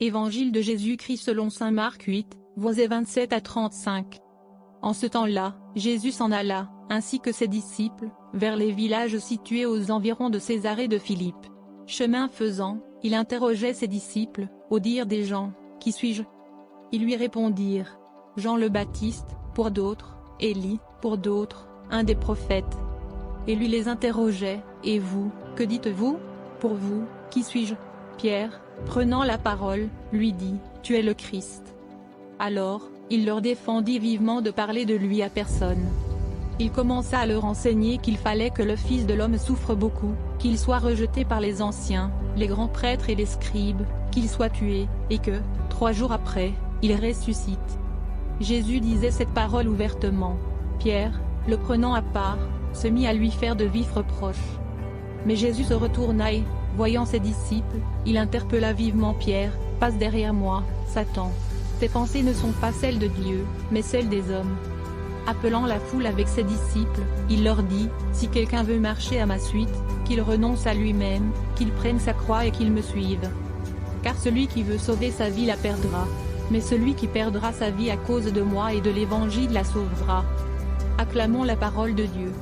Évangile de Jésus-Christ selon saint Marc 8, versets 27 à 35. En ce temps-là, Jésus s'en alla, ainsi que ses disciples, vers les villages situés aux environs de Césarée de Philippe. Chemin faisant, il interrogeait ses disciples, au dire des gens, « Qui suis-je » Ils lui répondirent, « Jean le Baptiste, pour d'autres, Élie, pour d'autres, un des prophètes. » Et lui les interrogeait, « Et vous, que dites-vous ? Pour vous, qui suis-je » Pierre, prenant la parole, lui dit, « Tu es le Christ. » Alors, il leur défendit vivement de parler de lui à personne. Il commença à leur enseigner qu'il fallait que le Fils de l'homme souffre beaucoup, qu'il soit rejeté par les anciens, les grands prêtres et les scribes, qu'il soit tué, et que, 3 jours après, il ressuscite. Jésus disait cette parole ouvertement. Pierre, le prenant à part, se mit à lui faire de vifs reproches. Mais Jésus se retourna et, voyant ses disciples, il interpella vivement Pierre, « Passe derrière moi, Satan. Tes pensées ne sont pas celles de Dieu, mais celles des hommes. » Appelant la foule avec ses disciples, il leur dit, « Si quelqu'un veut marcher à ma suite, qu'il renonce à lui-même, qu'il prenne sa croix et qu'il me suive. Car celui qui veut sauver sa vie la perdra, mais celui qui perdra sa vie à cause de moi et de l'Évangile la sauvera. » Acclamons la parole de Dieu.